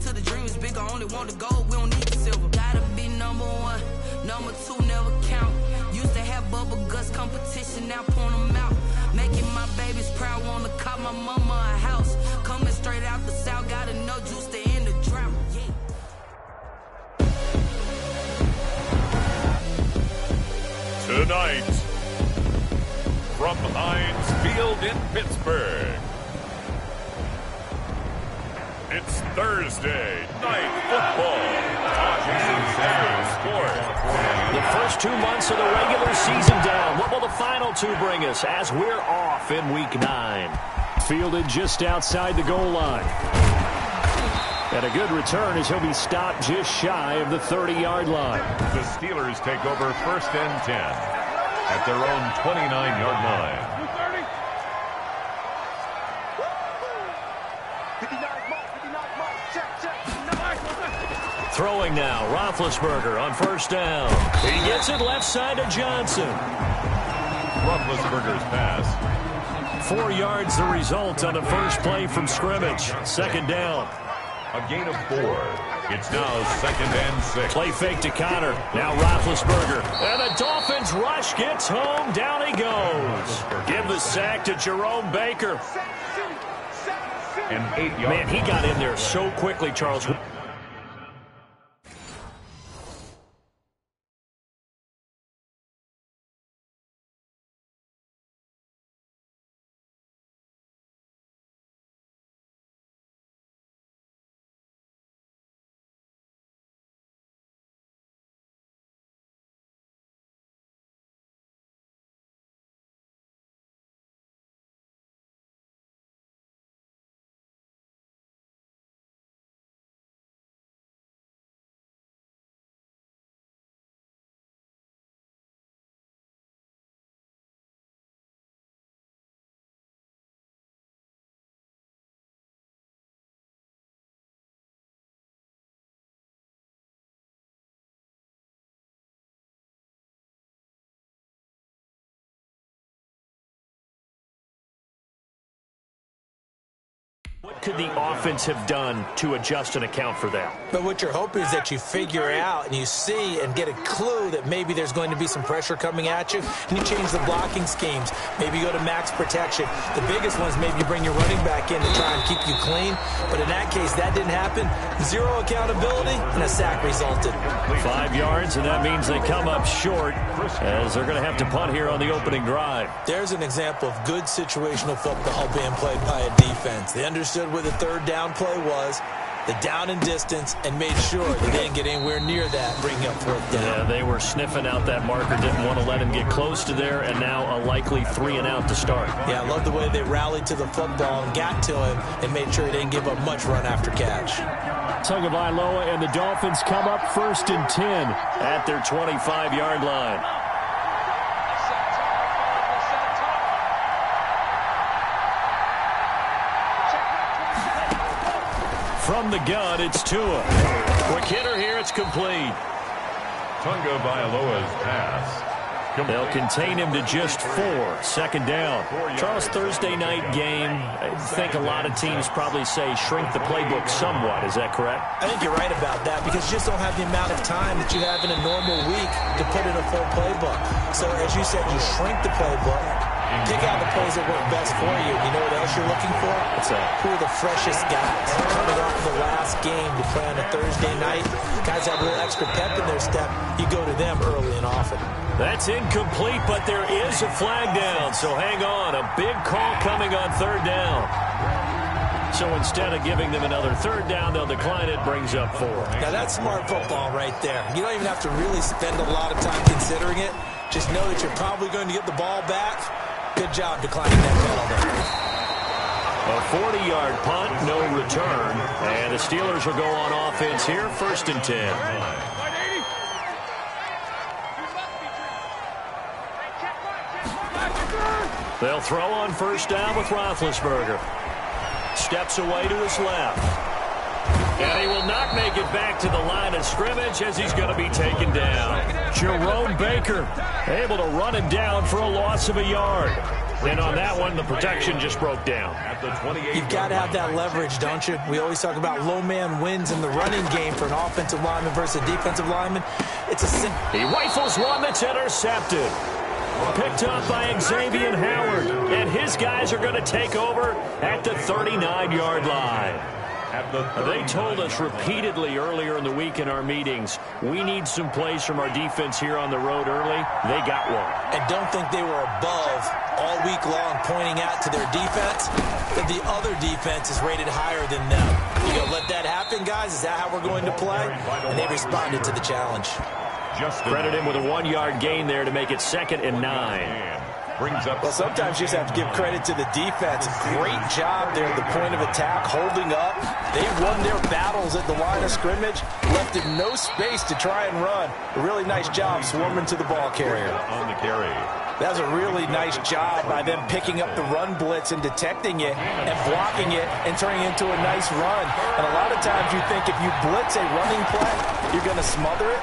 to the dream is big, I only want the gold, we don't need the silver. Gotta be number one, number two never count. Used to have bubble guts competition, now point them out. Making my babies proud, wanna cop my mama a house. Coming straight out the south, got enough juice to end the drought. Yeah. Tonight, from Heinz Field in Pittsburgh, it's Thursday Night Football on Cincinnati Sports. The first 2 months of the regular season down. What will the final two bring us as we're off in Week 9? Fielded just outside the goal line. And a good return as he'll be stopped just shy of the 30-yard line. The Steelers take over 1st and 10 at their own 29-yard line. Throwing now, Roethlisberger on 1st down. He gets it left side to Johnson. Roethlisberger's pass. 4 yards the result on the first play from scrimmage. 2nd down. A gain of 4. It's now 2nd and 6. Play fake to Connor. Now Roethlisberger. And the Dolphins rush gets home. Down he goes. Give the sack to Jerome Baker. An 8-yard. Man, he got in there so quickly, Charles. What could the offense have done to adjust and account for that? But what you're hoping is that you figure out and you see and get a clue that maybe there's going to be some pressure coming at you, and you change the blocking schemes. Maybe you go to max protection. The biggest one is maybe you bring your running back in to try and keep you clean. But in that case, that didn't happen. 0 accountability, and a sack resulted. 5 yards, and that means they come up short as they're going to have to punt here on the opening drive. There's an example of good situational football being played by a defense. They understood where the 3rd down play was, the down and distance, and made sure they didn't get anywhere near that, bring up 4th down. Yeah, they were sniffing out that marker, didn't want to let him get close to there, and now a likely 3 and out to start. Yeah, I love the way they rallied to the football and got to him and made sure he didn't give up much run after catch. Tagovailoa and the Dolphins come up 1st and 10 at their 25-yard line. From the gun, it's Tua. Quick hitter here, it's complete. Tagovailoa's pass. They'll contain him to just 4. 2nd down. Charles, Thursday night game, I think a lot of teams probably say shrink the playbook somewhat. Is that correct? I think you're right about that because you just don't have the amount of time that you have in a normal week to put in a full playbook. So as you said, you shrink the playbook. Pick out the plays that work best for you. You know what else you're looking for? What's that? Who are the freshest guys coming off the last game to play on a Thursday night? Guys have a little extra pep in their step. You go to them early and often. That's incomplete, but there is a flag down. So hang on. A big call coming on 3rd down. So instead of giving them another 3rd down, they'll decline it. Brings up 4. Now that's smart football right there. You don't even have to really spend a lot of time considering it. Just know that you're probably going to get the ball back. Good job declining that penalty. A 40-yard punt, no return. And the Steelers will go on offense here, 1st and 10. They'll throw on 1st down with Roethlisberger. Steps away to his left. And he will not make it back to the line of scrimmage as he's going to be taken down. Jerome Baker able to run him down for a loss of a yard. And on that one, the protection just broke down. You've got to have that leverage, don't you? We always talk about low man wins in the running game for an offensive lineman versus a defensive lineman. He rifles one that's intercepted. Picked up by Xavier Howard. And his guys are going to take over at the 39-yard line. They told us repeatedly earlier in the week in our meetings, we need some plays from our defense here on the road early. They got one. And don't think they were above all week long pointing out to their defense that the other defense is rated higher than them. You going to let that happen, guys? Is that how we're going to play? And they responded to the challenge. Credit him with a 1-yard gain there to make it 2nd and 9. Well, sometimes you just have to give credit to the defense. Great job there at the point of attack, holding up. They won their battles at the line of scrimmage, left him no space to try and run. A really nice job swarming to the ball carrier. On the carry. That was a really nice job by them picking up the run blitz and detecting it and blocking it and turning it into a nice run. And a lot of times you think if you blitz a running play, you're going to smother it.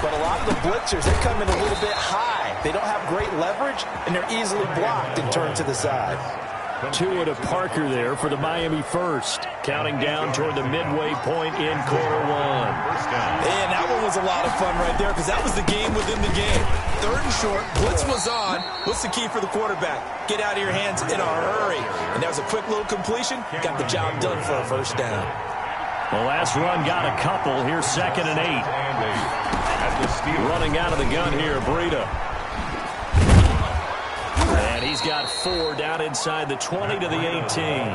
But a lot of the blitzers, they come in a little bit high. They don't have great leverage, and they're easily blocked and turned to the side. Tua to Parker there for the Miami first. Counting down toward the midway point in quarter one. And that one was a lot of fun right there because that was the game within the game. 3rd and short, blitz was on. What's the key for the quarterback? Get out of your hands in a hurry. And that was a quick little completion. Got the job done for a first down. The last run got a couple. Here's 2nd and 8. Running out of the gun here, Breida. And he's got 4 down inside the 20 to the 18.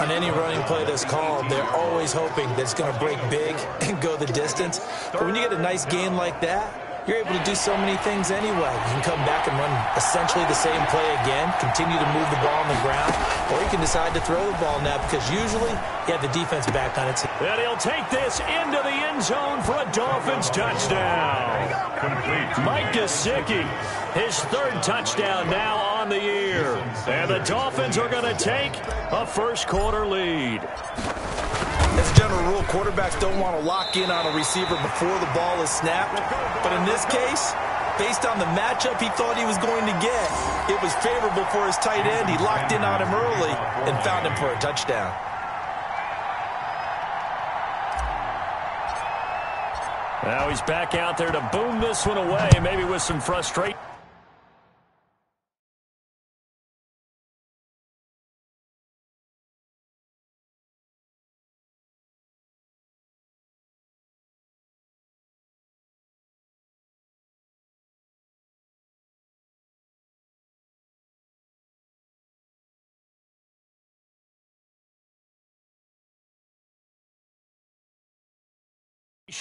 On any running play that's called, they're always hoping that it's going to break big and go the distance. But when you get a nice gain like that, you're able to do so many things anyway. You can come back and run essentially the same play again, continue to move the ball on the ground, or you can decide to throw the ball now because usually you have the defense back on its. And he'll take this into the end zone for a Dolphins touchdown. Mike Gesicki, his 3rd touchdown now on the year. And the Dolphins are going to take a first-quarter lead. As a general rule, quarterbacks don't want to lock in on a receiver before the ball is snapped. But in this case, based on the matchup he thought he was going to get, it was favorable for his tight end. He locked in on him early and found him for a touchdown. Now he's back out there to boom this one away, maybe with some frustration.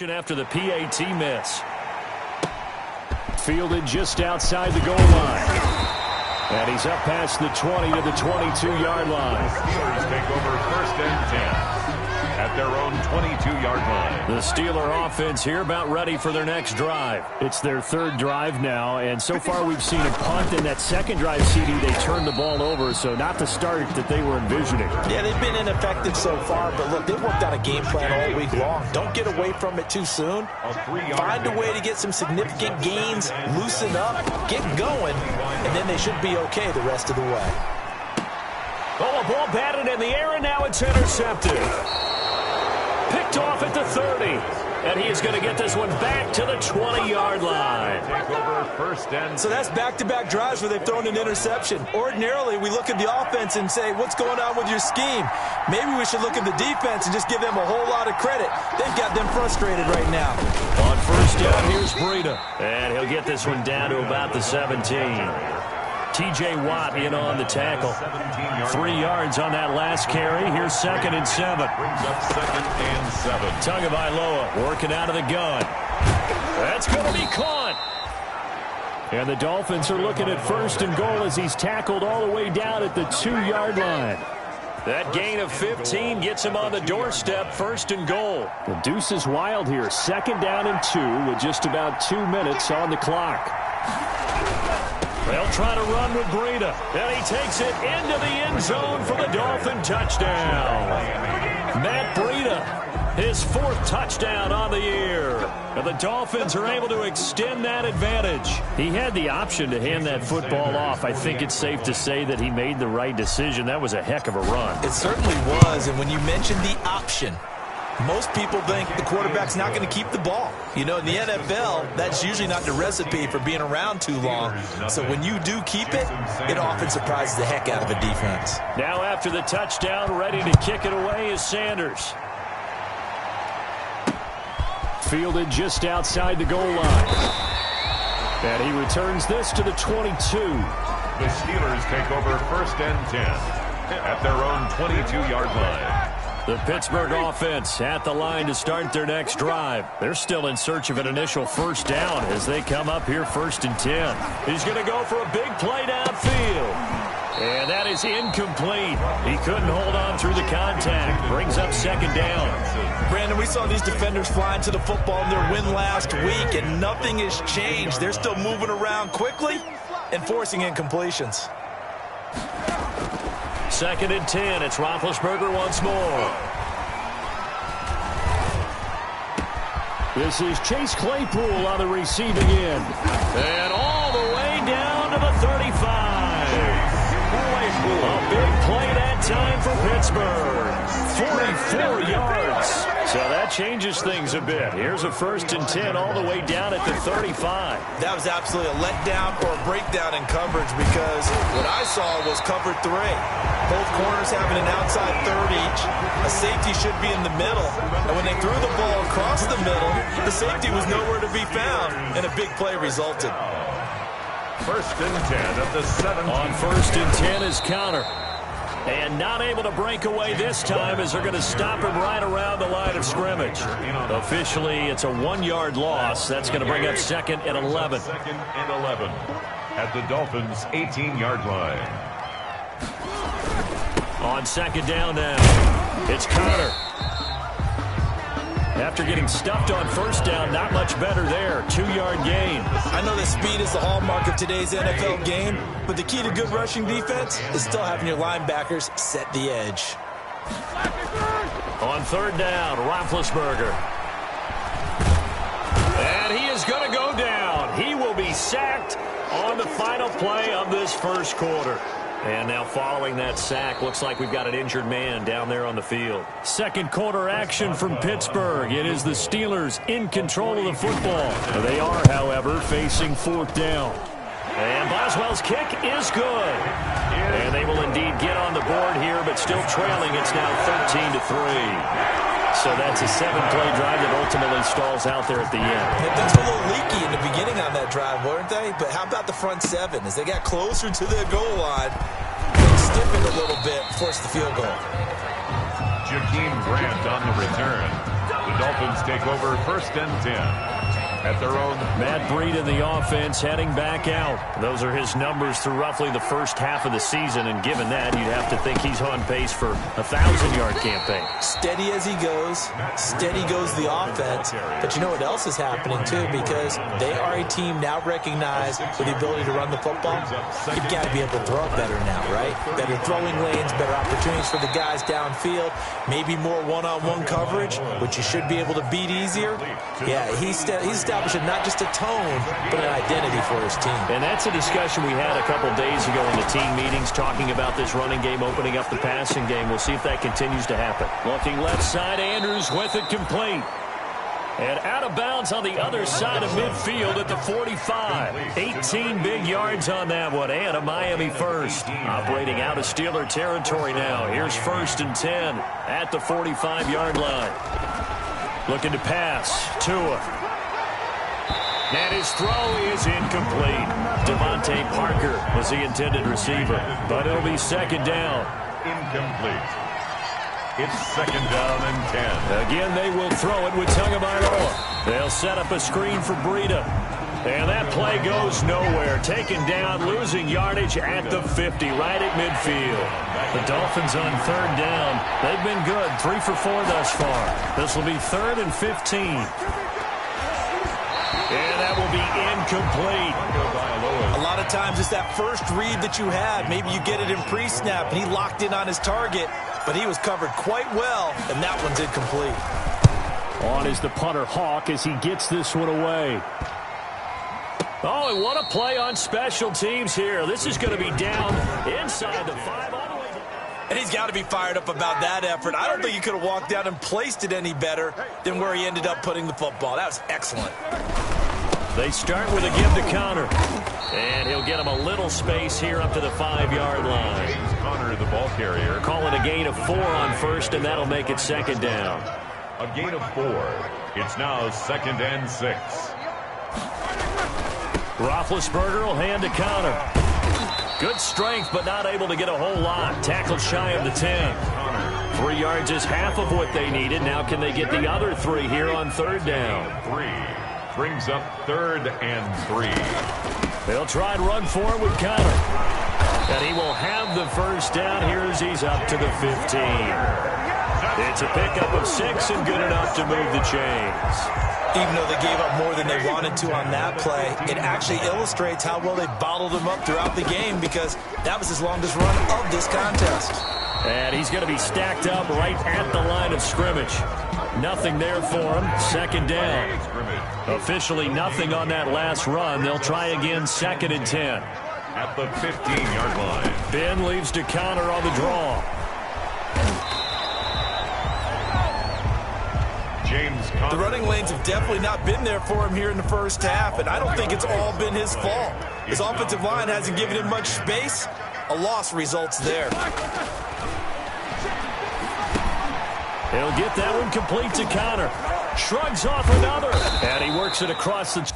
After the PAT miss. Fielded just outside the goal line. And he's up past the 20 to the 22-yard line. Steelers take over 1st and 10 at their own 22-yard line. The Steeler offense here about ready for their next drive. It's their 3rd drive now, and so far we've seen a punt. In that 2nd drive, CD, they turned the ball over, so not the start that they were envisioning. Yeah, they've been ineffective so far, but look, they've worked out a game plan all week long. Don't get away from it too soon. Find a way to get some significant gains, loosen up, get going, and then they should be okay the rest of the way. Oh, a ball batted in the air, and now it's intercepted. Picked off at the 30. And he is going to get this one back to the 20-yard line. Take over 1st and 10. So that's back-to-back drives where they've thrown an interception. Ordinarily, we look at the offense and say, what's going on with your scheme? Maybe we should look at the defense and just give them a whole lot of credit. They've got them frustrated right now. On 1st down, here's Breida. And he'll get this one down to about the 17. T.J. Watt in on the tackle. 3 yards on that last carry. Here's 2nd and 7. Brings up 2nd and 7. Tagovailoa working out of the gun. That's going to be caught. And the Dolphins are looking at 1st and goal as he's tackled all the way down at the 2-yard line. That gain of 15 gets him on the doorstep, 1st and goal. The deuce is wild here. 2nd down and 2 with just about 2 minutes on the clock. They'll try to run with Breida. And he takes it into the end zone for the Dolphin touchdown. Matt Breida His 4th touchdown on the year. And the Dolphins are able to extend that advantage. He had the option to hand that football off. I think it's safe to say that he made the right decision. That was a heck of a run. It certainly was. And when you mentioned the option, most people think the quarterback's not going to keep the ball. You know, in the NFL, that's usually not the recipe for being around too long. So when you do keep it, it often surprises the heck out of a defense. Now after the touchdown, ready to kick it away is Sanders. Fielded just outside the goal line. And he returns this to the 22. The Steelers take over 1st and 10 at their own 22-yard line. The Pittsburgh offense at the line to start their next drive. They're still in search of an initial 1st down as they come up here 1st and 10. He's going to go for a big play downfield. And that is incomplete. He couldn't hold on through the contact. Brings up 2nd down. Brandon, we saw these defenders flying to the football in their win last week, and nothing has changed. They're still moving around quickly and forcing incompletions. 2nd and 10. It's Roethlisberger once more. This is Chase Claypool on the receiving end. And all the way down to the 35. A big play that time for Pittsburgh. 44 yards. So that changes things a bit. Here's a 1st and 10 all the way down at the 35. That was absolutely a letdown or a breakdown in coverage because what I saw was cover 3. Both corners having an outside third each. A safety should be in the middle. And when they threw the ball across the middle, the safety was nowhere to be found, and a big play resulted. 1st and 10 at the 17. On 1st and 10 is Connor. And not able to break away this time as they're going to stop him right around the line of scrimmage. Officially, it's a 1-yard loss. That's going to bring up 2nd and 11. 2nd and 11 at the Dolphins' 18-yard line. On 2nd down now, it's Connor. After getting stuffed on 1st down, not much better there. 2-yard gain. I know that speed is the hallmark of today's NFL game, but the key to good rushing defense is still having your linebackers set the edge. On 3rd down, Roethlisberger. And he is going to go down. He will be sacked on the final play of this 1st quarter. And now following that sack, looks like we've got an injured man down there on the field. 2nd quarter action from Pittsburgh. It is the Steelers in control of the football. They are, however, facing 4th down. And Boswell's kick is good. And they will indeed get on the board here, but still trailing. It's now 13-3. So that's a 7-play drive that ultimately stalls out there at the end. Things were a little leaky in the beginning on that drive, weren't they? But how about the front 7? As they got closer to the goal line, they stiffened a little bit, forced the field goal. Jakeem Grant on the return. The Dolphins take over 1st and 10 at their own. Matt Breida, the offense, heading back out. Those are his numbers through roughly the 1st half of the season, and given that, you'd have to think he's on pace for a 1,000-yard campaign. Steady as he goes, steady goes the offense. But you know what else is happening, too, because they are a team now recognized with the ability to run the football. You've got to be able to throw it better now, right? Better throwing lanes, better opportunities for the guys downfield, maybe more one-on-one coverage, which you should be able to beat easier. Yeah, he's establishing not just a tone, but an identity for his team. And that's a discussion we had a couple days ago in the team meetings, talking about this running game, opening up the passing game. We'll see if that continues to happen. Looking left side, Andrews with it complete. And out of bounds on the other side of midfield at the 45. 18 big yards on that one, and a Miami first. Operating out of Steeler territory now. Here's 1st and 10 at the 45-yard line. Looking to pass. Tua. And his throw is incomplete. Devontae Parker was the intended receiver, but it'll be 2nd down. Incomplete. It's 2nd down and 10. Again, they will throw it with Tagovailoa. They'll set up a screen for Breida. And that play goes nowhere. Taken down, losing yardage at the 50, right at midfield. The Dolphins on 3rd down. They've been good, 3 for 4 thus far. This will be 3rd and 15. And that will be incomplete. A lot of times it's that first read that you have. Maybe you get it in pre-snap, and he locked in on his target, but he was covered quite well, and that one's incomplete. On is the punter Hawk as he gets this one away. Oh, and what a play on special teams here. This is going to be down inside the 5 all the way down. And he's got to be fired up about that effort. I don't think he could have walked down and placed it any better than where he ended up putting the football. That was excellent. They start with a give to Connor. And he'll get him a little space here up to the 5-yard line. Connor, the ball carrier. Call it a gain of 4 on first, and that'll make it second down. A gain of 4. It's now 2nd and 6. Roethlisberger will hand to Connor. Good strength, but not able to get a whole lot. Tackled shy of the 10. 3 yards is half of what they needed. Now can they get the other 3 here on 3rd down? 3 brings up 3rd and 3. They'll try and run for it with Connor. And he will have the first down here as he's up to the 15. It's a pickup of 6 and good enough to move the chains. Even though they gave up more than they wanted to on that play, it actually illustrates how well they bottled him up throughout the game because that was his longest run of this contest. And he's going to be stacked up right at the line of scrimmage. Nothing there for him. 2nd down. Officially nothing on that last run. They'll try again 2nd and 10. At the 15-yard line. Ben leaves to Connor on the draw. The running lanes have definitely not been there for him here in the first half, and I don't think it's all been his fault. His offensive line hasn't given him much space. A loss results there. He'll get that one complete to Connor. Shrugs off another, and he works it across the...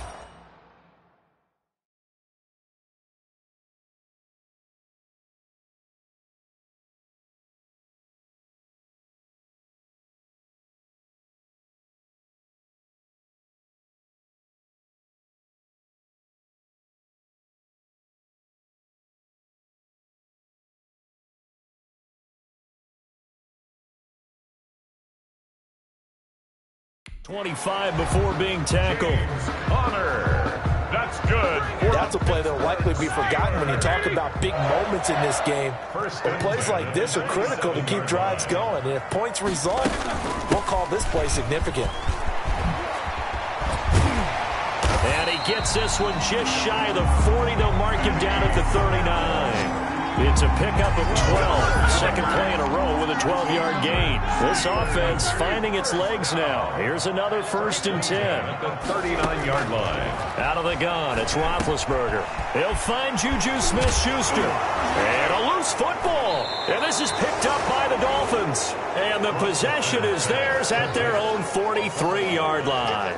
.25 before being tackled. Connor, that's good. That's a play that will likely be forgotten when you talk about big moments in this game. But plays like this are critical to keep drives going. And if points result, we'll call this play significant. And he gets this one just shy of the 40. They'll mark him down at the 39. It's a pickup of 12. Second play in a row with a 12-yard gain. This offense finding its legs now. Here's another 1st and 10. At the 39-yard line. Out of the gun, it's Roethlisberger. He'll find Juju Smith-Schuster. And a loose football. And this is picked up by the Dolphins. And the possession is theirs at their own 43-yard line.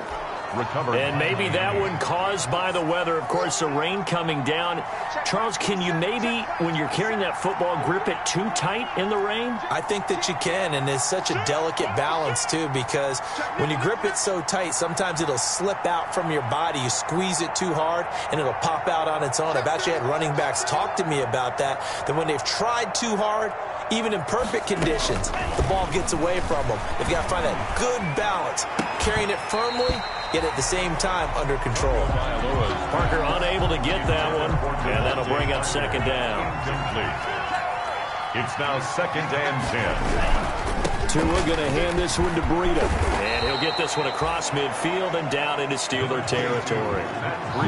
Recovered. And maybe that one caused by the weather. Of course, the rain coming down. Charles, can you maybe, when you're carrying that football, grip it too tight in the rain? I think that you can, and it's such a delicate balance, too, because when you grip it so tight, sometimes it'll slip out from your body. You squeeze it too hard, and it'll pop out on its own. I've actually had running backs talk to me about that when they've tried too hard, even in perfect conditions, the ball gets away from them. They've got to find that good balance, carrying it firmly, yet at the same time under control. Parker unable to get that one, and that'll bring up 2nd down. It's now 2nd and 10. Tua going to hand this one to Breida. And he'll get this one across midfield and down into Steeler territory.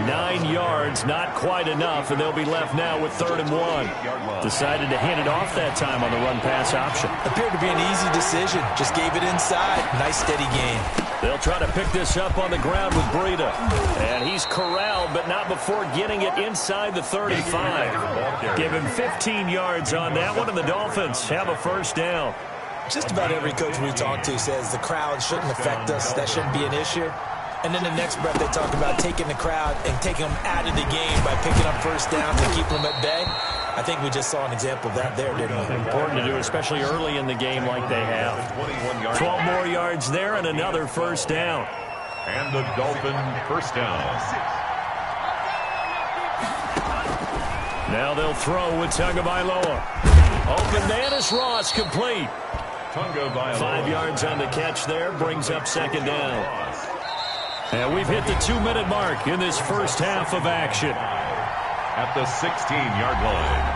9 yards, not quite enough, and they'll be left now with 3rd and 1. Decided to hand it off that time on the run-pass option. Appeared to be an easy decision. Just gave it inside. Nice steady gain. They'll try to pick this up on the ground with Breida. And he's corralled, but not before getting it inside the 35. Give him 15 yards on that one, and the Dolphins have a 1st down. Just about every coach we talk to says the crowd shouldn't affect us. That shouldn't be an issue. And then the next breath they talk about taking the crowd and taking them out of the game by picking up 1st downs and keeping them at bay. I think we just saw an example of that there, didn't we? Important to do, especially early in the game like they have. 12 more yards there and another 1st down. And the Dolphin 1st down. Now they'll throw with Tagovailoa. Open man is Ross, complete. 5 yards on the catch there, brings up 2nd down. And we've hit the 2-minute mark in this first half of action. At the 16-yard line.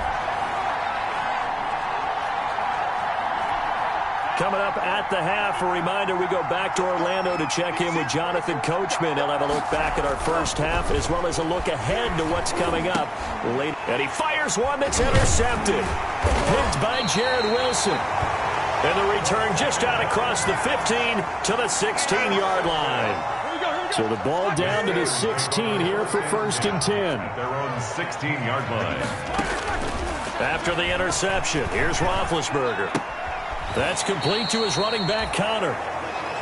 Coming up at the half, a reminder, we go back to Orlando to check in with Jonathan Coachman. He'll have a look back at our first half as well as a look ahead to what's coming up later. And he fires one that's intercepted. Picked by Jared Wilson. And the return just out across the 15 to the 16-yard line. So the ball down to the 16 here for 1st and 10. At their own 16-yard line. After the interception, here's Roethlisberger. That's complete to his running back, Connor.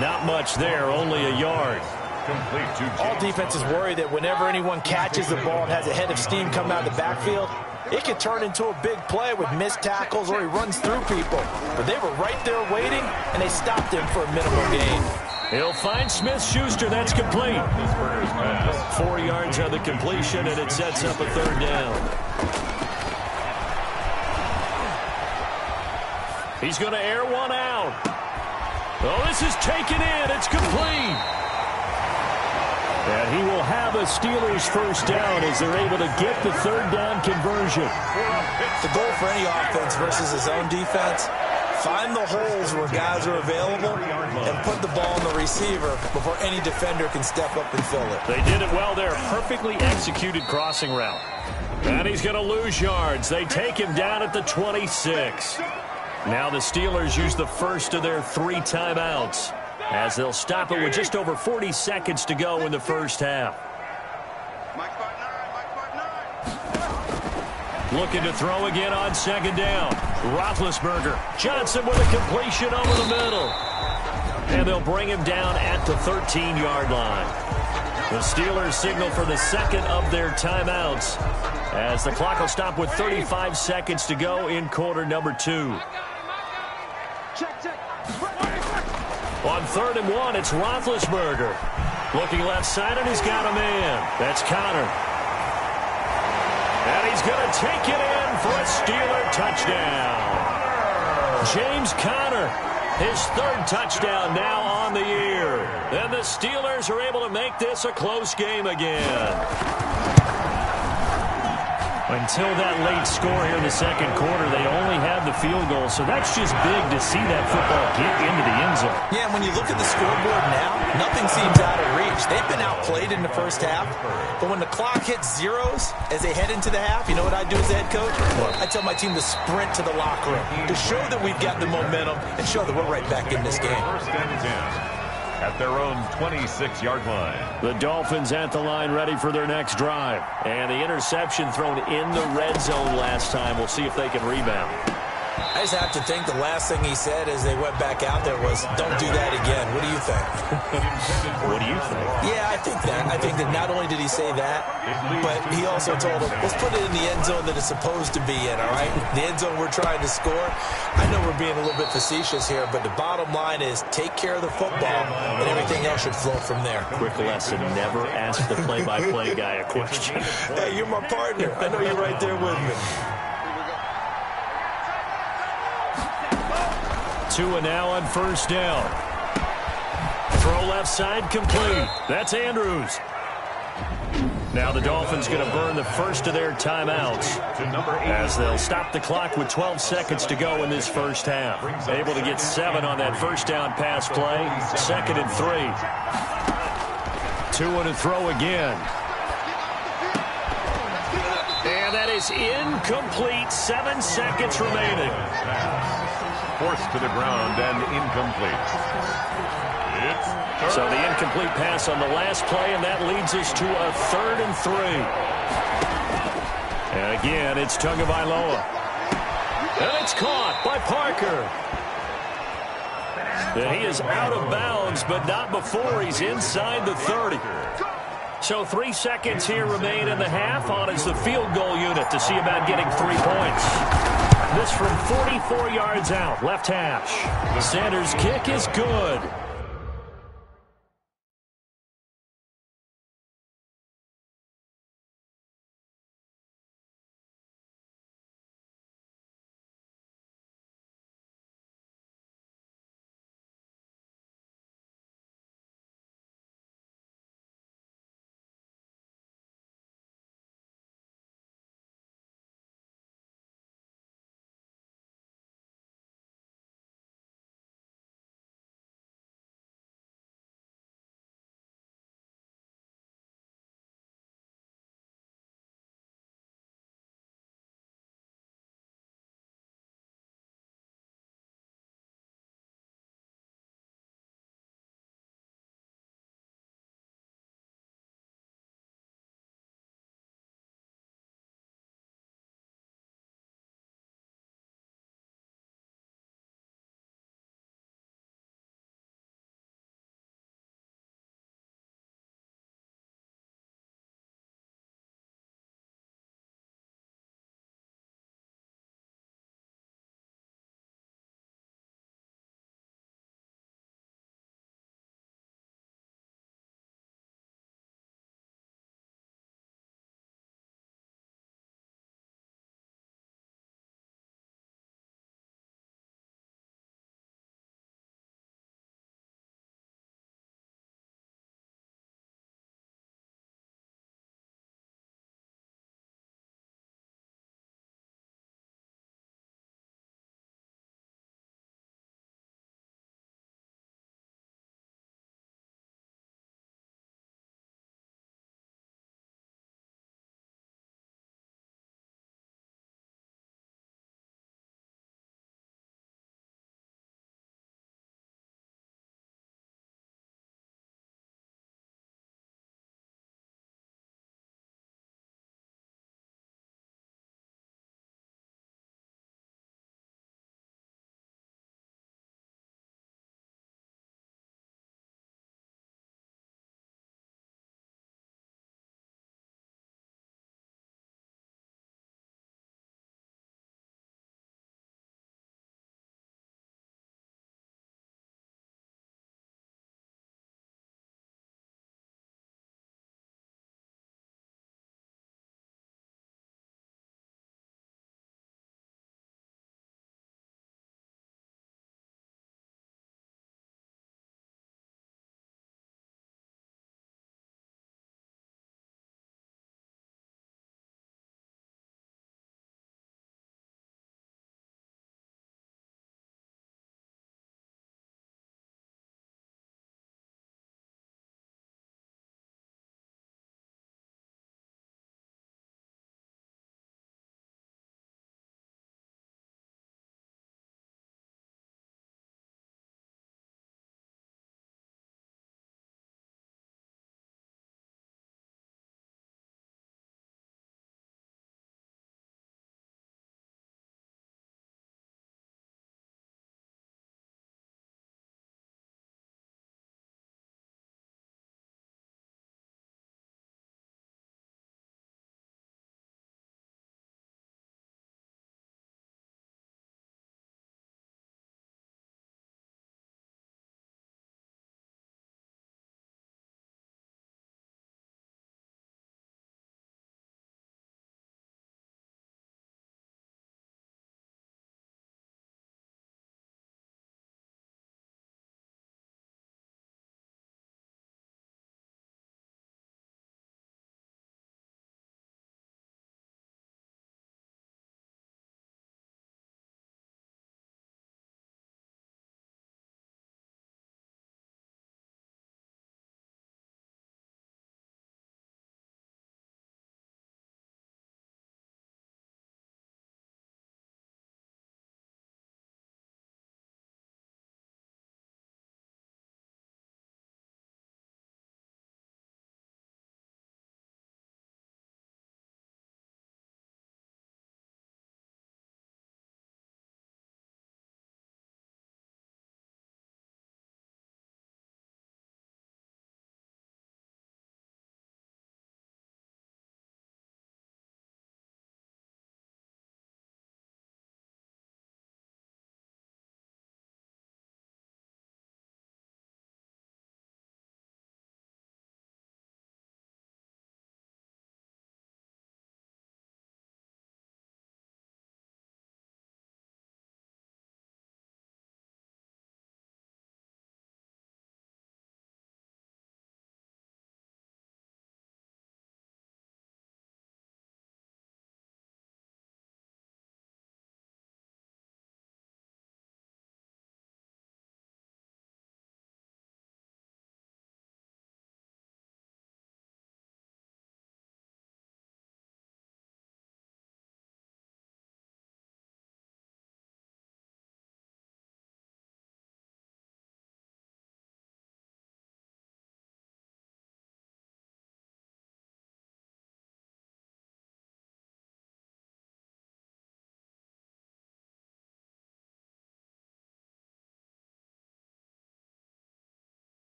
Not much there, only a yard. Complete to All defenses worry that whenever anyone catches the ball and has a head of steam come out of the backfield, it can turn into a big play with missed tackles or he runs through people. But they were right there waiting, and they stopped him for a minimal gain. He'll find Smith-Schuster. That's complete. 4 yards on the completion, and it sets up a 3rd down. He's going to air one out. Oh, this is taken in. It's complete. And he will have a Steelers 1st down as they're able to get the 3rd down conversion. The goal for any offense versus his own defense, find the holes where guys are available and put the ball on the receiver before any defender can step up and fill it. They did it well there. Perfectly executed crossing route. And he's going to lose yards. They take him down at the 26. Now the Steelers use the first of their 3 timeouts as they'll stop it with just over 40 seconds to go in the first half. Looking to throw again on 2nd down. Roethlisberger. Johnson with a completion over the middle. And they'll bring him down at the 13-yard line. The Steelers signal for the 2nd of their timeouts as the clock will stop with 35 seconds to go in quarter number 2. On 3rd and 1, it's Roethlisberger. Looking left side, and he's got a man. That's Connor. And he's going to take it in for a Steeler touchdown. James Conner, his 3rd touchdown now on the year. And the Steelers are able to make this a close game again. Until that late score here in the 2nd quarter, they only had the field goal, so that's just big to see that football get into the end zone. Yeah, when you look at the scoreboard now, nothing seems out of reach. They've been outplayed in the first half, but when the clock hits zeros as they head into the half, you know what I do as the head coach? I tell my team to sprint to the locker room to show that we've got the momentum and show that we're right back in this game. 1st and 10. At their own 26-yard line. The Dolphins at the line ready for their next drive. And the interception thrown in the red zone last time. We'll see if they can rebound. I just have to think the last thing he said as they went back out there was, don't do that again. What do you think? What do you think? Yeah, I think that. I think that not only did he say that, but he also told him, let's put it in the end zone that it's supposed to be in, all right? The end zone we're trying to score. I know we're being a little bit facetious here, but the bottom line is take care of the football, and everything else should flow from there. Quick lesson, never ask the play-by-play guy a question. Hey, you're my partner. I know you're right there with me. 2 and now on 1st down. Throw left side complete. That's Andrews. Now the Dolphins going to burn the first of their timeouts as they'll stop the clock with 12 seconds to go in this first half. Able to get 7 on that 1st down pass play. 2nd and 3. 2 and a throw again. And that is incomplete. 7 seconds remaining. Forced to the ground and incomplete. So the incomplete pass on the last play, and that leads us to a 3rd and 3. And again, it's Tagovailoa. And it's caught by Parker. And he is out of bounds, but not before he's inside the 30. So 3 seconds here remain in the half. On is the field goal unit to see about getting 3 points. This from 44 yards out, left hash. Sanders' kick is good.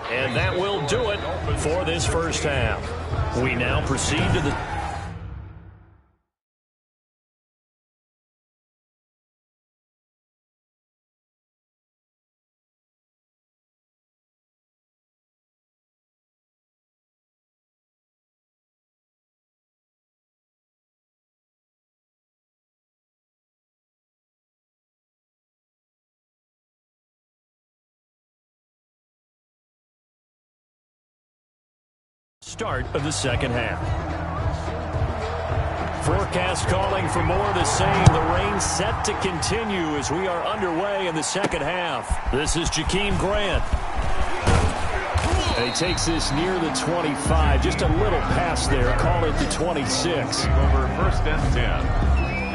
And that will do it for this first half. We now proceed to the start of the second half. Forecast calling for more of the same. The rain set to continue as we are underway in the second half. This is Jakeem Grant. And he takes this near the 25. Just a little pass there. Call it the 26. Over first and 10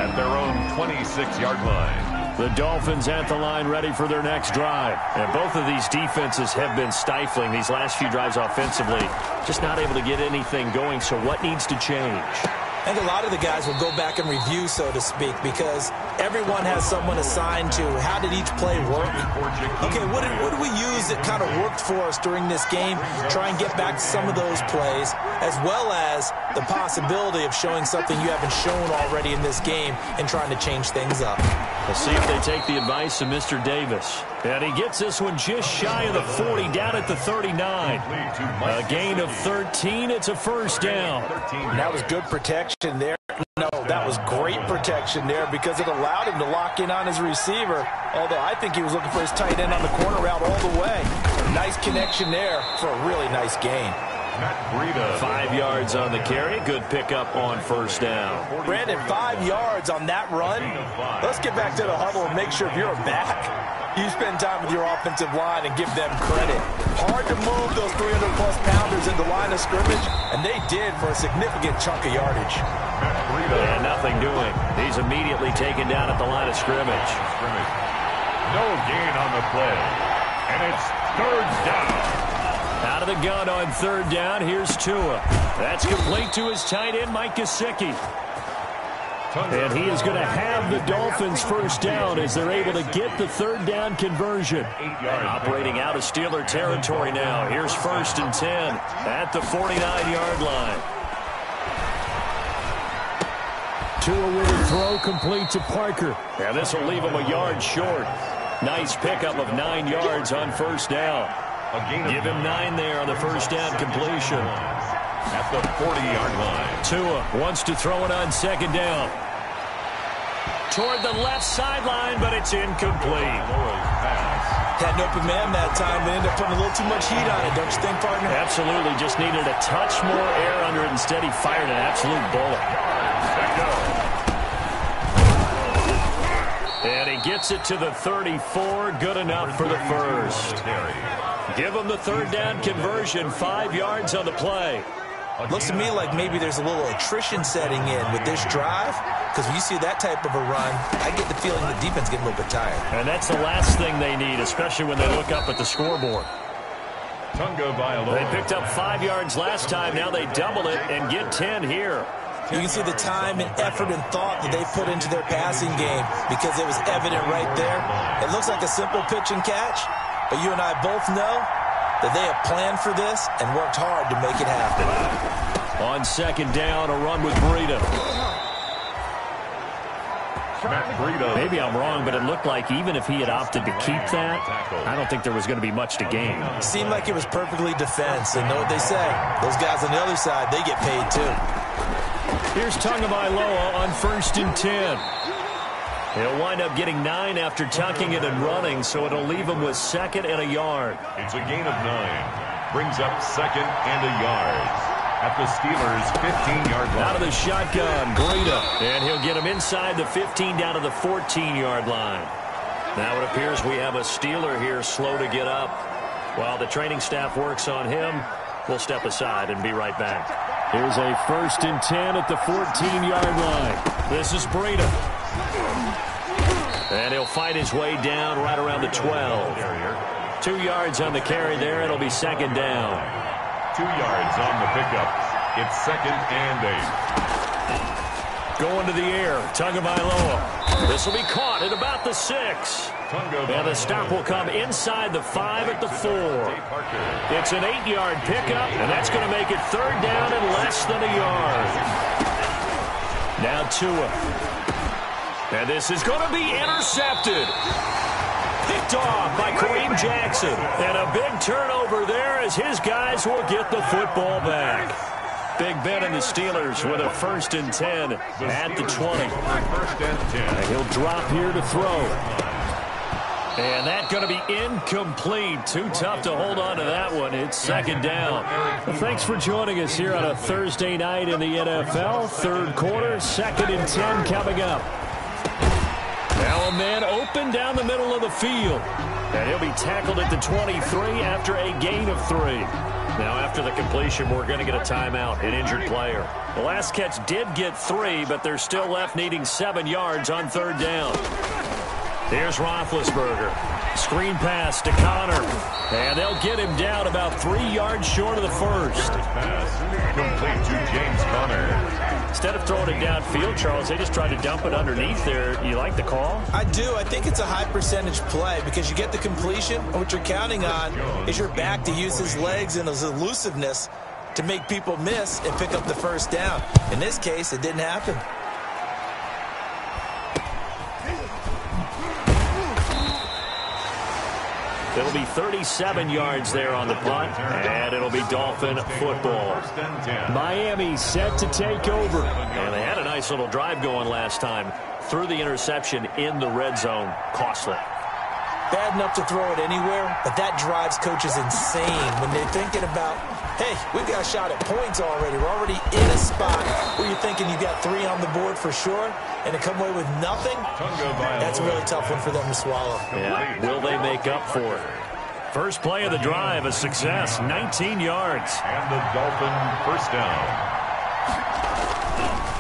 at their own 26-yard line. The Dolphins at the line ready for their next drive. And both of these defenses have been stifling these last few drives offensively. Just not able to get anything going, so what needs to change? I think a lot of the guys will go back and review, so to speak, because everyone has someone assigned to how did each play work. Okay, what did we use that kind of worked for us during this game? Try and get back to some of those plays, as well as the possibility of showing something you haven't shown already in this game and trying to change things up. We'll see if they take the advice of Mr. Davis. And he gets this one just shy of the 40, down at the 39. A gain of 13. It's a first down. That was good protection there. No, that was great protection there because it allowed him to lock in on his receiver, although I think he was looking for his tight end on the corner route all the way. Nice connection there for a really nice gain. 5 yards on the carry. Good pickup on first down. Brandon, 5 yards on that run. Let's get back to the huddle and make sure if you're a back, you spend time with your offensive line and give them credit. Hard to move those 300-plus pounders into line of scrimmage, and they did for a significant chunk of yardage. And nothing doing. He's immediately taken down at the line of scrimmage. No gain on the play. And it's third down. Out of the gun on third down. Here's Tua. That's complete to his tight end, Mike Gesicki. And he is going to have the Dolphins first down as they're able to get the third down conversion. Operating out of Steeler territory now. Here's first and 10 at the 49-yard line. Tua with a throw complete to Parker. And this will leave him a yard short. Nice pickup of 9 yards on first down. Give him 9 there on the first down completion. At the 40-yard line. Tua wants to throw it on second down. Toward the left sideline, but it's incomplete. Had an open man that time. They ended up putting a little too much heat on it, don't you think, partner? Absolutely. Just needed a touch more air under it. Instead, he fired an absolute bullet. And he gets it to the 34. Good enough for the first. Give him the third down conversion. 5 yards on the play. Looks to me like maybe there's a little attrition setting in with this drive, because when you see that type of a run, I get the feeling the defense getting a little bit tired. And that's the last thing they need, especially when they look up at the scoreboard. They picked up 5 yards last time. Now they double it and get 10 here. You can see the time and effort and thought that they put into their passing game because it was evident right there. It looks like a simple pitch and catch, but you and I both know that they have planned for this and worked hard to make it happen. On second down, a run with Breida. Maybe I'm wrong, but it looked like even if he had opted to keep that, I don't think there was going to be much to gain. Seemed like it was perfectly defense, and know what they say. Those guys on the other side, they get paid too. Here's Tagovailoa on first and 10. He'll wind up getting 9 after tucking it and running, so it'll leave him with second and a yard. It's a gain of 9. Brings up second and a yard at the Steelers' 15-yard line. Out of the shotgun, Breida. And he'll get him inside the 15 down to the 14-yard line. Now it appears we have a Steeler here slow to get up. While the training staff works on him, we'll step aside and be right back. Here's a first and 10 at the 14-yard line. This is Breida. And he'll fight his way down right around the 12. 2 yards on the carry there. It'll be second down. 2 yards on the pickup. It's second and 8. Going to the air. Tagovailoa. This will be caught at about the 6. And the stop will come inside the 5 at the 4. It's an 8-yard pickup, and that's going to make it 3rd down and less than a yard. Now Tua. And this is going to be intercepted. Picked off by Kareem Jackson. And a big turnover there as his guys will get the football back. Big Ben and the Steelers with a 1st and 10 at the 20. And he'll drop here to throw. And that's going to be incomplete. Too tough to hold on to that one. It's 2nd down. Well, thanks for joining us here on a Thursday night in the NFL. 3rd quarter, 2nd and 10 coming up. Now a man open down the middle of the field. And he'll be tackled at the 23 after a gain of 3. Now after the completion, we're going to get a timeout, an injured player. The last catch did get 3, but they're still left needing 7 yards on 3rd down. Here's Roethlisberger. Screen pass to Connor. And they'll get him down about 3 yards short of the 1st. Pass complete to James Conner. Instead of throwing it downfield, Charles, they just tried to dump it underneath there. You like the call? I do. I think it's a high percentage play because you get the completion, and what you're counting on is your back to use his legs and his elusiveness to make people miss and pick up the 1st down. In this case, it didn't happen. It'll be 37 yards there on the punt, and it'll be Dolphin football. Miami set to take over. And they had a nice little drive going last time. Threw the interception in the red zone. Costly. Bad enough to throw it anywhere, but that drives coaches insane when they're thinking about, hey, we've got a shot at points already. We're already in a spot where you're thinking you got 3 on the board for sure, and to come away with nothing, that's a really tough one for them to swallow. Yeah, will they make up for it? First play of the drive, a success, 19 yards. And the Dolphin 1st down.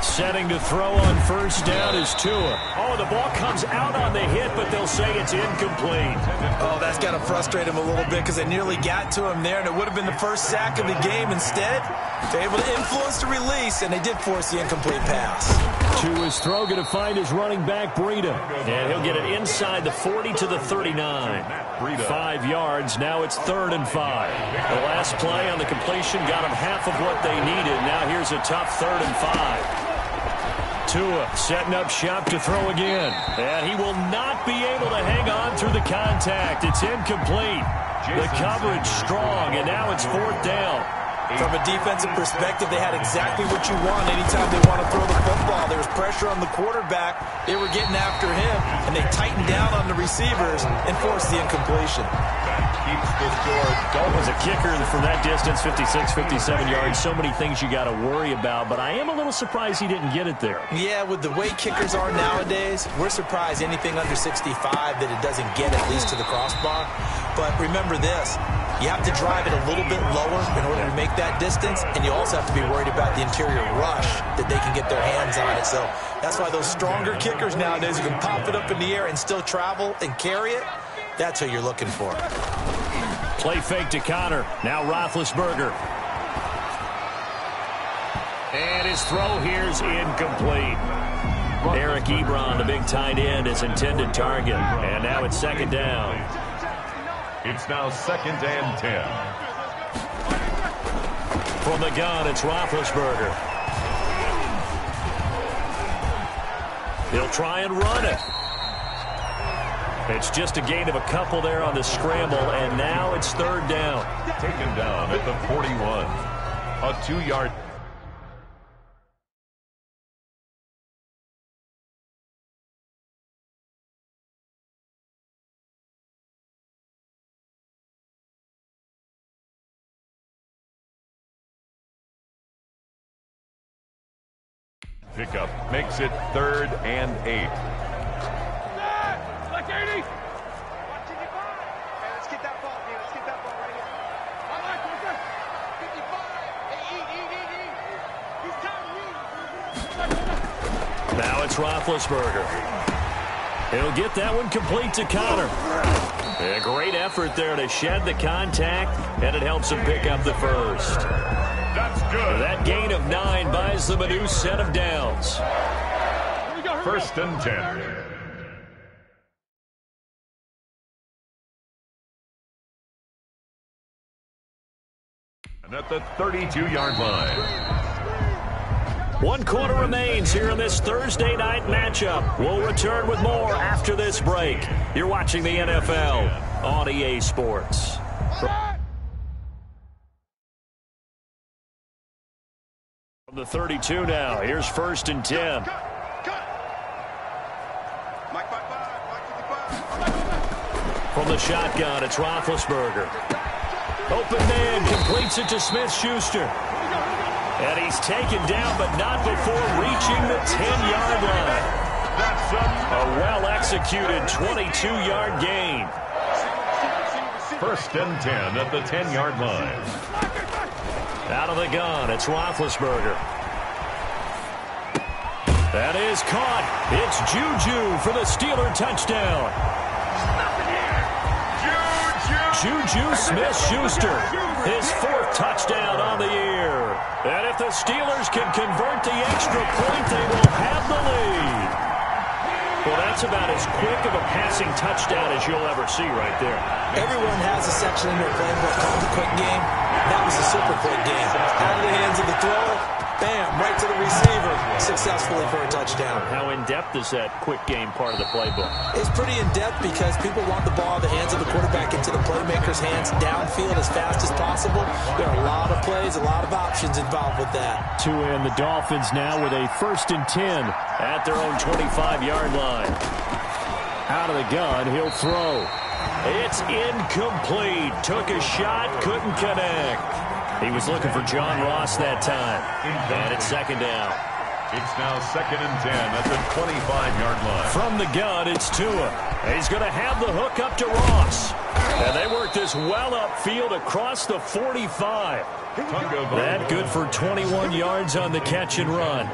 Setting to throw on 1st down is Tua. Oh, the ball comes out on the hit, but they'll say it's incomplete. Oh, that's got to frustrate him a little bit because they nearly got to him there, and it would have been the first sack of the game. Instead, they're able to influence the release, and they did force the incomplete pass. Tua's throw going to find his running back, Breida. And he'll get it inside the 40 to the 39. 5 yards. Now it's 3rd and 5. The last play on the completion got them half of what they needed. Now here's a tough 3rd and 5. Tua setting up shop to throw again. And he will not be able to hang on through the contact. It's incomplete. The coverage strong, and now it's 4th down. From a defensive perspective, they had exactly what you want anytime they want to throw the football. There was pressure on the quarterback. They were getting after him, and they tightened down on the receivers and forced the incompletion. Keeps the score. As a kicker from that distance, 56, 57 yards, so many things you got to worry about, but I am a little surprised he didn't get it there. Yeah, with the way kickers are nowadays, we're surprised anything under 65 that it doesn't get at least to the crossbar. But remember this, you have to drive it a little bit lower in order to make that distance, and you also have to be worried about the interior rush that they can get their hands on it. So that's why those stronger kickers nowadays who can pop it up in the air and still travel and carry it, that's who you're looking for. Play fake to Connor. Now Roethlisberger. And his throw here's incomplete. Eric Ebron, the big tight end, is intended target. And now it's 2nd down. It's now 2nd and 10. From the gun, it's Roethlisberger. He'll try and run it. It's just a gain of a couple there on the scramble, and now it's 3rd down. Taken down at the 41. A 2-yard. Pickup makes it 3rd and 8. Now it's Roethlisberger. He'll get that one complete to Connor. A great effort there to shed the contact, and it helps him pick up the 1st. That's good. That gain of 9 buys them a new set of downs. 1st and 10. And at the 32-yard line. 1 quarter remains here in this Thursday night matchup. We'll return with more after this break. You're watching the NFL on EA Sports. From the 32 now, here's 1st and 10. From the shotgun, it's Roethlisberger. Open man, completes it to Smith-Schuster. And he's taken down, but not before reaching the 10-yard line. A well-executed 22-yard gain. 1st and 10 at the 10-yard line. Out of the gun, it's Roethlisberger. That is caught. It's Juju for the Steeler touchdown. Juju Smith-Schuster, his 4th touchdown on the year. And if the Steelers can convert the extra point, they will have the lead. Well, that's about as quick of a passing touchdown as you'll ever see right there. Everyone has a section in their playbook called the quick game. That was a super quick game. Out of the hands of the thrower, bam, right to the receiver, successfully for a touchdown. How in-depth is that quick game part of the playbook? It's pretty in-depth because people want the ball in the hands of the quarterback into the playmaker's hands downfield as fast as possible. There are a lot of plays, a lot of options involved with that. And the Dolphins now with a 1st and 10 at their own 25-yard line. Out of the gun, he'll throw. It's incomplete. Took a shot, couldn't connect. He was looking for John Ross that time. And it's 2nd down. It's now 2nd and 10 at the 25-yard line. From the gun, it's Tua. He's going to have the hook up to Ross. And they work this well upfield across the 45. That good for 21 yards on the catch and run.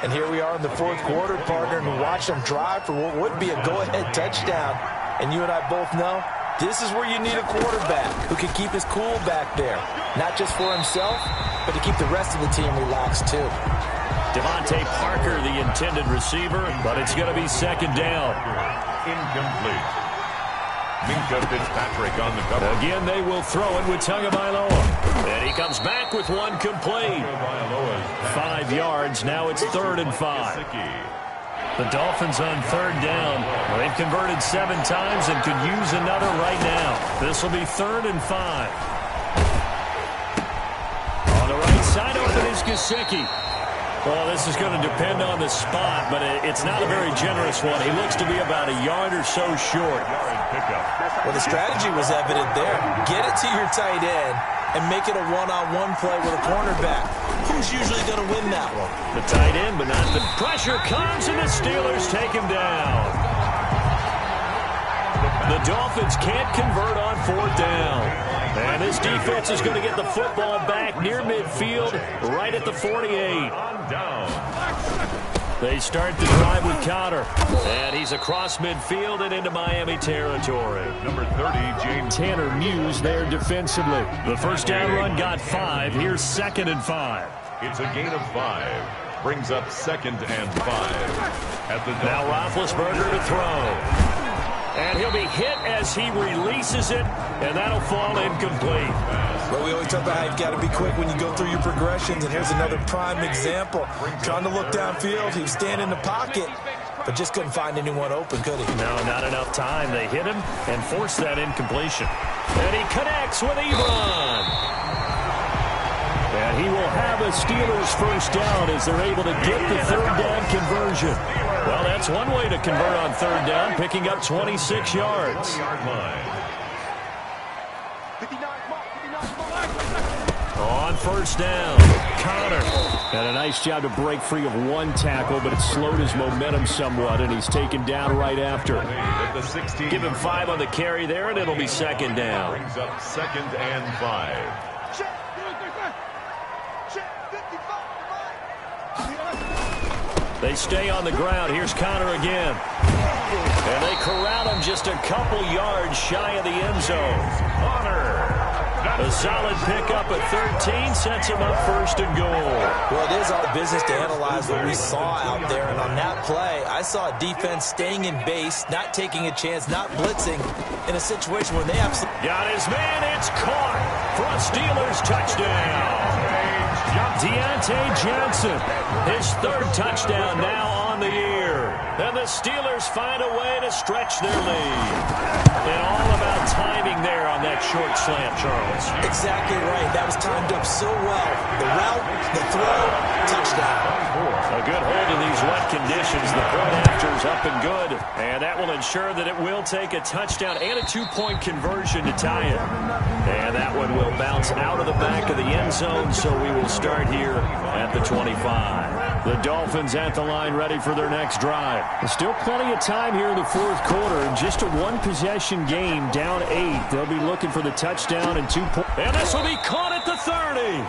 And here we are in the 4th quarter, partner, and watch them drive for what would be a go-ahead touchdown. And you and I both know this is where you need a quarterback who can keep his cool back there. Not just for himself, but to keep the rest of the team relaxed too. Devontae Parker, the intended receiver, but it's going to be 2nd down. Incomplete. Minka Fitzpatrick on the cover. Again, they will throw it with Tagovailoa. And he comes back with one complete. 5 yards. Now it's 3rd and 5. The Dolphins on 3rd down. They've converted 7 times and could use another right now. This will be 3rd and 5. On the right side, open is Gesicki. Well, this is going to depend on the spot, but it's not a very generous one. He looks to be about a yard or so short. Well, the strategy was evident there. Get it to your tight end and make it a one-on-one play with a cornerback. Who's usually going to win that one? The tight end, but not the pressure comes, and the Steelers take him down. The Dolphins can't convert on 4th down. And this defense is going to get the football back near midfield, right at the 48. They start the drive with Cotter. And he's across midfield and into Miami territory. Number 30, James Tanner Muse there defensively. The 1st down run got 5. Here's 2nd and 5. It's a gain of 5. Brings up 2nd and 5. At the now Roethlisberger to throw. And he'll be hit as he releases it, and that'll fall incomplete. Well, we always talk about how you've got to be quick when you go through your progressions, and here's another prime example. Trying to look downfield, he was standing in the pocket, but just couldn't find anyone open, could he? No, not enough time. They hit him and forced that incompletion. And he connects with Ebron. And he will have a Steelers 1st down as they're able to get the 3rd down conversion. Well, that's one way to convert on 3rd down, picking up 26 yards. On 1st down, Connor. And a nice job to break free of one tackle, but it slowed his momentum somewhat, and he's taken down right after. Give him 5 on the carry there, and it'll be 2nd down. Brings up 2nd and 5. They stay on the ground. Here's Connor again. And they corral him just a couple yards shy of the end zone. Connor. A solid pickup at 13 sets him up 1st and goal. Well, it is our business to analyze what we saw out there. And on that play, I saw a defense staying in base, not taking a chance, not blitzing in a situation where they absolutely... Got his man. It's caught. for a Steelers touchdown. Deontay Johnson, his third touchdown now on the year. And the Steelers find a way to stretch their lead. And all about timing there on that short slant, Charles. Exactly right. That was timed up so well. The route, the throw, touchdown. A good hold in these wet conditions. The point after is up and good. And that will ensure that it will take a touchdown and a two-point conversion to tie it. And that one will bounce out of the back of the end zone, so we will start here at the 25. The Dolphins at the line ready for their next drive. There's still plenty of time here in the fourth quarter. Just a one-possession game, down 8. They'll be looking for the touchdown and 2 points. And this will be caught at the 30.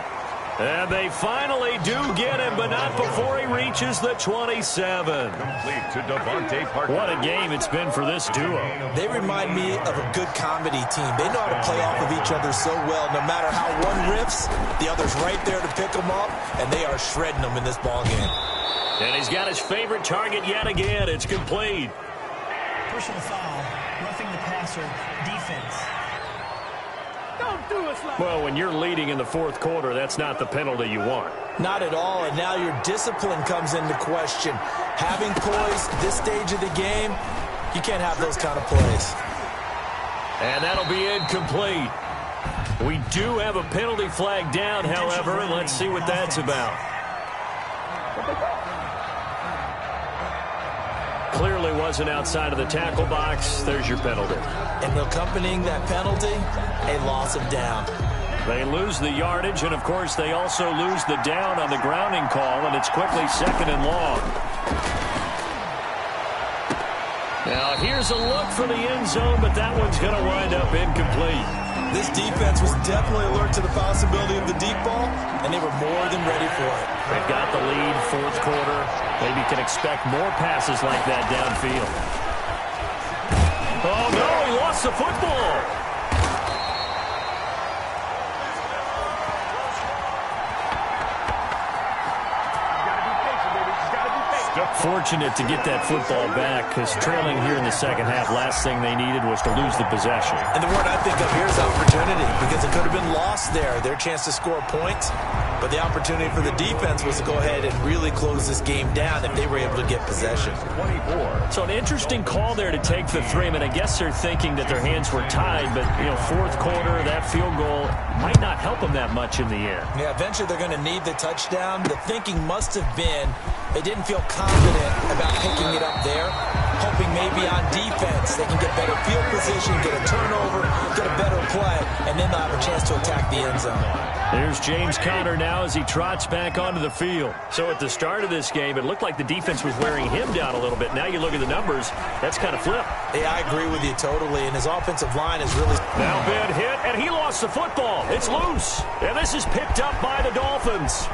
And they finally do get him, but not before he reaches the 27. What a game it's been for this duo. They remind me of a good comedy team. They know how to play off of each other so well. No matter how one riffs, the other's right there to pick them up, and they are shredding them in this ballgame. And he's got his favorite target yet again. It's complete. Personal foul, roughing the passer, defense. Well, when you're leading in the fourth quarter, that's not the penalty you want. Not at all, and now your discipline comes into question. Having poise at this stage of the game, you can't have those kind of plays. And that'll be incomplete. We do have a penalty flag down, however, and let's see what that's about. Clearly wasn't outside of the tackle box. There's your penalty. And accompanying that penalty, a loss of down. They lose the yardage, and, of course, they also lose the down on the grounding call, and it's quickly 2nd and long. Now, here's a look for the end zone, but that one's going to wind up incomplete. This defense was definitely alert to the possibility of the deep ball, and they were more than ready for it. They've got the lead, fourth quarter. Maybe can expect more passes like that downfield. Oh, no, he lost the football. Fortunate to get that football back, because trailing here in the second half, last thing they needed was to lose the possession. And the word I think of here is opportunity, because it could have been lost there, their chance to score points. But the opportunity for the defense was to go ahead and really close this game down if they were able to get possession. 24. So an interesting call there to take the 3. I mean, I guess they're thinking that their hands were tied, but, you know, fourth quarter, that field goal might not help them that much in the end. Yeah, eventually they're going to need the touchdown. The thinking must have been they didn't feel confident about picking it up there, hoping maybe on defense they can get better field position, get a turnover, get a better play, and then they'll have a chance to attack the end zone. There's James Conner now as he trots back onto the field. So at the start of this game, it looked like the defense was wearing him down a little bit. Now you look at the numbers, that's kind of flipped. Yeah, I agree with you totally, and his offensive line is really... Now bad hit, and he lost the football. It's loose, and this is picked up by the Dolphins.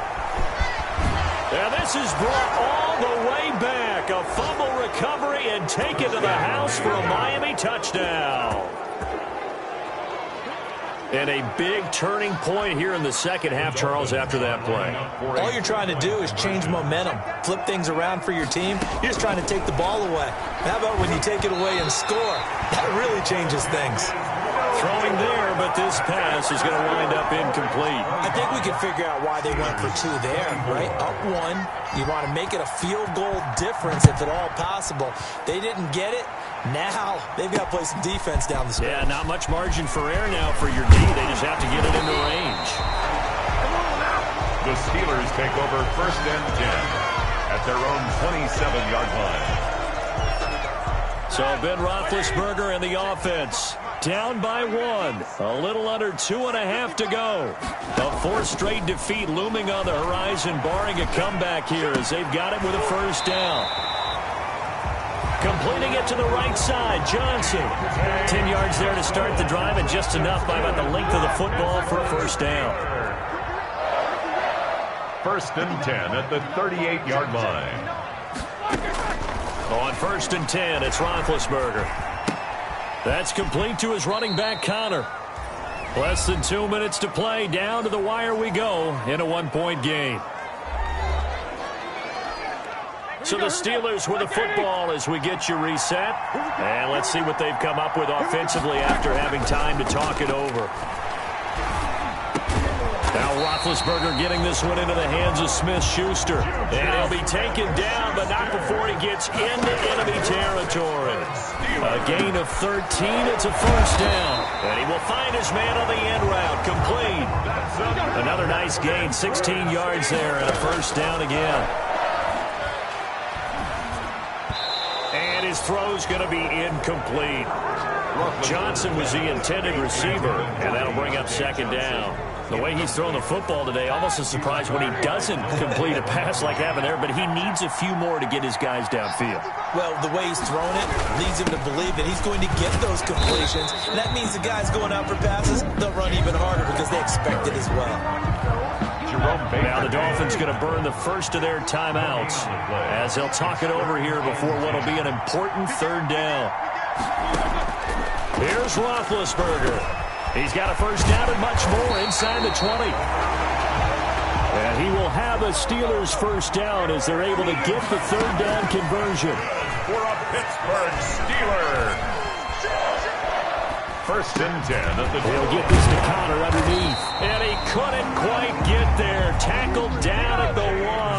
And this is brought all the way back. A fumble recovery and taken to the house for a Miami touchdown. And a big turning point here in the second half, Charles, after that play. All you're trying to do is change momentum, flip things around for your team. You're just trying to take the ball away. How about when you take it away and score? That really changes things. Throwing there, but this pass is going to wind up incomplete. I think we can figure out why they went for 2 there, right? Up 1. You want to make it a field goal difference if at all possible. They didn't get it. Now they've got to play some defense down the stretch. Yeah, not much margin for error now for your D. They just have to get it into range. The Steelers take over 1st and 10 at their own 27-yard line. So Ben Roethlisberger and the offense down by 1. A little under 2.5 to go. A 4th straight defeat looming on the horizon, barring a comeback here as they've got it with a first down. Completing it to the right side, Johnson. 10 yards there to start the drive, and just enough by about the length of the football for a first down. 1st and 10 at the 38-yard line. On 1st and 10, it's Roethlisberger. That's complete to his running back, Conner. Less than 2 minutes to play. Down to the wire we go in a 1-point game. So the Steelers with the football as we get you reset. And let's see what they've come up with offensively after having time to talk it over. Roethlisberger getting this one into the hands of Smith-Schuster. And he'll be taken down, but not before he gets into enemy territory. A gain of 13. It's a first down. And he will find his man on the end route. Complete. Another nice gain. 16 yards there and a first down again. And his throw's going to be incomplete. Johnson was the intended receiver, and that'll bring up second down. The way he's thrown the football today, almost a surprise when he doesn't complete a pass like happened there, but he needs a few more to get his guys downfield. Well, the way he's thrown it leads him to believe that he's going to get those completions. And that means the guys going out for passes, they'll run even harder because they expect it as well. Now the Dolphins going to burn the first of their timeouts as they'll talk it over here before what will be an important third down. Here's Roethlisberger. He's got a first down and much more inside the 20. And he will have a Steelers first down as they're able to get the third down conversion. For a Pittsburgh Steeler. First and 10 at the He'll get this to Connor underneath. And he couldn't quite get there. Tackled down at the 1.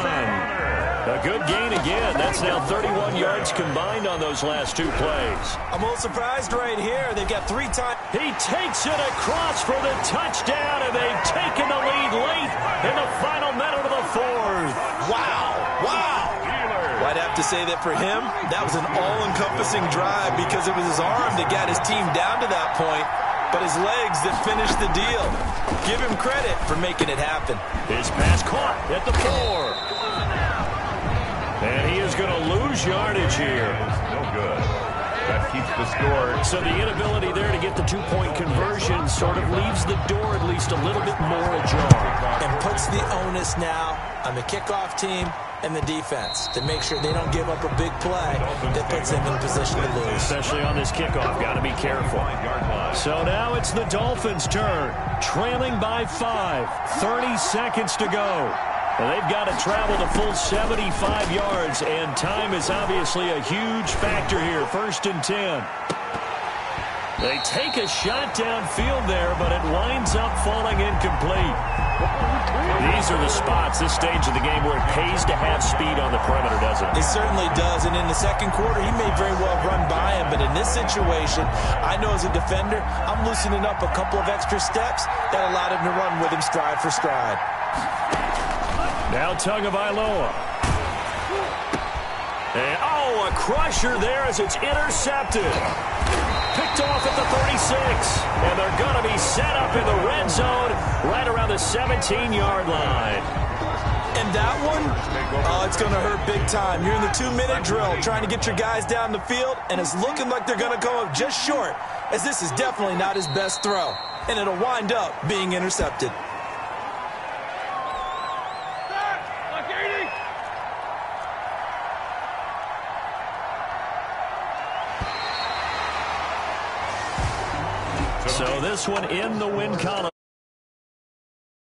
A good gain again. That's now 31 yards combined on those last two plays. I'm a little surprised right here. They've got 3 times. He takes it across for the touchdown, and they've taken the lead late in the final minute of the fourth. Wow. Wow. Well, I'd have to say that for him, that was an all-encompassing drive because it was his arm that got his team down to that point, but his legs that finished the deal. Give him credit for making it happen. His pass caught at the 4. And he is going to lose yardage here. No good. That keeps the score. So the inability there to get the two-point conversion sort of leaves the door at least a little bit more ajar. And puts the onus now on the kickoff team and the defense to make sure they don't give up a big play that puts them in position to lose. Especially on this kickoff. Got to be careful. So now it's the Dolphins' turn. Trailing by 5. 30 seconds to go. Well, they've got to travel the full 75 yards, and time is obviously a huge factor here. First and 10. They take a shot downfield there, but it winds up falling incomplete. These are the spots, this stage of the game, where it pays to have speed on the perimeter, doesn't it? It certainly does, and in the second quarter, he may very well run by him, but in this situation, I know as a defender, I'm loosening up a couple of extra steps that allowed him to run with him stride for stride. Now Tagovailoa. And, oh, a crusher there as it's intercepted. Picked off at the 36. And they're going to be set up in the red zone right around the 17-yard line. And that one, oh, it's going to hurt big time. You're in the 2-minute drill trying to get your guys down the field, and it's looking like they're going to go up just short, as this is definitely not his best throw. And it'll wind up being intercepted. So this one in the win column.